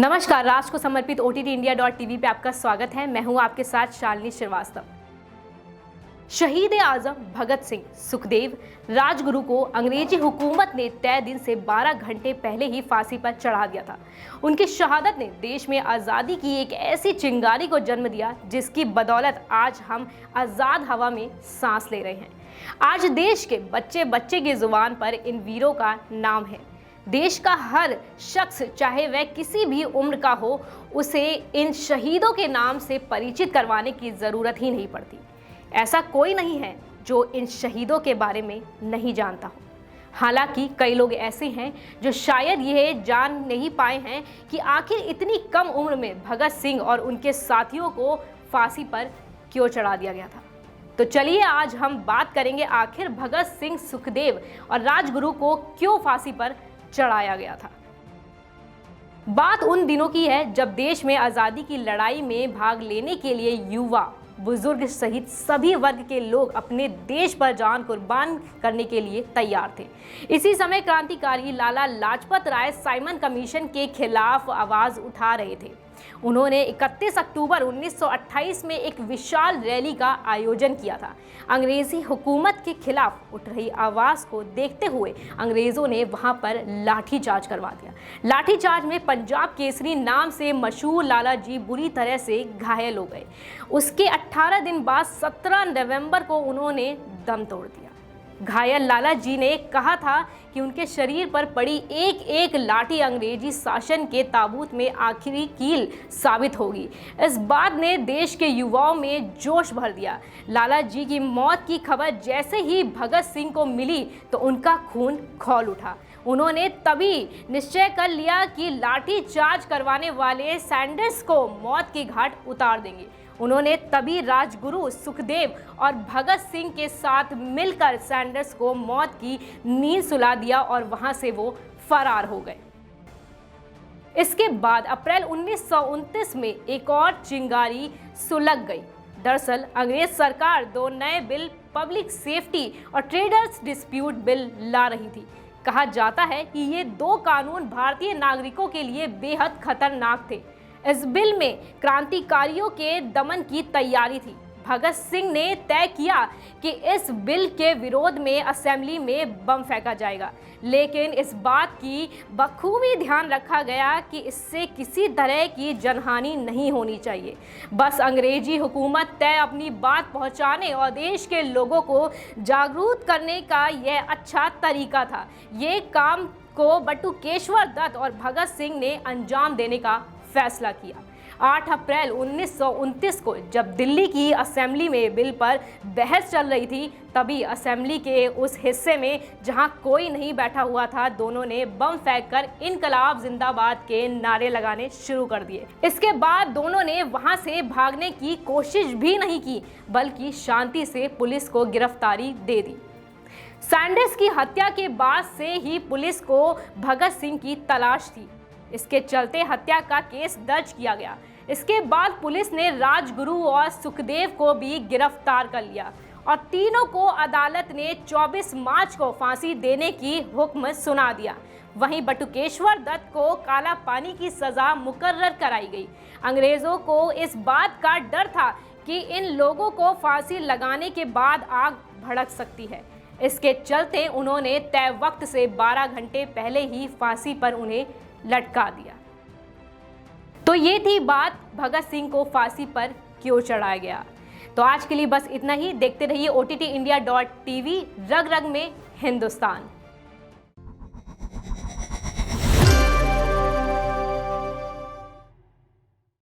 नमस्कार, राष्ट्र को समर्पित OTTindia.tv पे आपका स्वागत है। मैं हूं आपके साथ शालिनी श्रीवास्तव। शहीद आजम भगत सिंह सुखदेव राजगुरु को अंग्रेजी हुकूमत ने तय दिन से 12 घंटे पहले ही फांसी पर चढ़ा दिया था। उनकी शहादत ने देश में आज़ादी की एक ऐसी चिंगारी को जन्म दिया जिसकी बदौलत आज हम आज़ाद हवा में सांस ले रहे हैं। आज देश के बच्चे बच्चे की जुबान पर इन वीरों का नाम है। देश का हर शख्स, चाहे वह किसी भी उम्र का हो, उसे इन शहीदों के नाम से परिचित करवाने की ज़रूरत ही नहीं पड़ती। ऐसा कोई नहीं है जो इन शहीदों के बारे में नहीं जानता हो। हालांकि कई लोग ऐसे हैं जो शायद यह जान नहीं पाए हैं कि आखिर इतनी कम उम्र में भगत सिंह और उनके साथियों को फांसी पर क्यों चढ़ा दिया गया था। तो चलिए आज हम बात करेंगे आखिर भगत सिंह, सुखदेव और राजगुरु को क्यों फांसी पर चढ़ाया गया था। बात उन दिनों की है जब देश में आज़ादी की लड़ाई में भाग लेने के लिए युवा, बुजुर्ग सहित सभी वर्ग के लोग अपने देश पर जान कुर्बान करने के लिए तैयार थे। इसी समय क्रांतिकारी लाला लाजपत राय साइमन कमीशन के खिलाफ आवाज उठा रहे थे। उन्होंने 31 अक्टूबर 1928 में एक विशाल रैली का आयोजन किया था। अंग्रेजी हुकूमत के खिलाफ उठ रही आवाज़ को देखते हुए अंग्रेज़ों ने वहां पर लाठीचार्ज करवा दिया। लाठीचार्ज में पंजाब केसरी नाम से मशहूर लाला जी बुरी तरह से घायल हो गए। उसके 18 दिन बाद 17 नवंबर को उन्होंने दम तोड़ दिया। घायल लाला जी ने कहा था कि उनके शरीर पर पड़ी एक एक लाठी अंग्रेजी शासन के ताबूत में आखिरी कील साबित होगी। इस बात ने देश के युवाओं में जोश भर दिया। लाला जी की मौत की खबर जैसे ही भगत सिंह को मिली तो उनका खून खौल उठा। उन्होंने तभी निश्चय कर लिया कि लाठी चार्ज करवाने वाले सैंडर्स को मौत के घाट उतार देंगे। उन्होंने तभी राजगुरु, सुखदेव और भगत सिंह के साथ मिलकर सैंडर्स को मौत की नींद सुला दिया और वहां से वो फरार हो गए। इसके बाद अप्रैल 1929 में एक और चिंगारी सुलग गई। दरअसल अंग्रेज सरकार 2 नए बिल, पब्लिक सेफ्टी और ट्रेडर्स डिस्प्यूट बिल ला रही थी। कहा जाता है कि ये 2 कानून भारतीय नागरिकों के लिए बेहद खतरनाक थे। इस बिल में क्रांतिकारियों के दमन की तैयारी थी। भगत सिंह ने तय किया कि इस बिल के विरोध में असेंबली में बम फेंका जाएगा, लेकिन इस बात की बखूबी ध्यान रखा गया कि इससे किसी तरह की जनहानि नहीं होनी चाहिए। बस अंग्रेजी हुकूमत तय अपनी बात पहुंचाने और देश के लोगों को जागरूक करने का यह अच्छा तरीका था। ये काम को बटुकेश्वर दत्त और भगत सिंह ने अंजाम देने का फैसला किया। 8 अप्रैल 1929 को जब दिल्ली की असेंबली में बिल पर बहस चल रही थी, तभी असेंबली के उस हिस्से में जहां कोई नहीं बैठा हुआ था, दोनों ने बम फेंककर इनकलाब जिंदाबाद के नारे लगाने शुरू कर दिए। इसके बाद दोनों ने वहां से भागने की कोशिश भी नहीं की, बल्कि शांति से पुलिस को गिरफ्तारी दे दी। सैंडर्स की हत्या के बाद से ही पुलिस को भगत सिंह की तलाश थी। इसके चलते हत्या का केस दर्ज किया गया। इसके बाद पुलिस ने राजगुरु और सुखदेव को भी गिरफ्तार कर लिया और तीनों को अदालत ने 24 मार्च को फांसी देने की हुक्म सुना दिया। वहीं बटुकेश्वर दत्त को काला पानी की सजा मुकर्रर कराई गई। अंग्रेजों को इस बात का डर था कि इन लोगों को फांसी लगाने के बाद आग भड़क सकती है। इसके चलते उन्होंने तय वक्त से 12 घंटे पहले ही फांसी पर उन्हें लटका दिया। तो ये थी बात भगत सिंह को फांसी पर क्यों चढ़ाया गया। तो आज के लिए बस इतना ही। देखते रहिए OTTindia.tv, रग रग में हिंदुस्तान।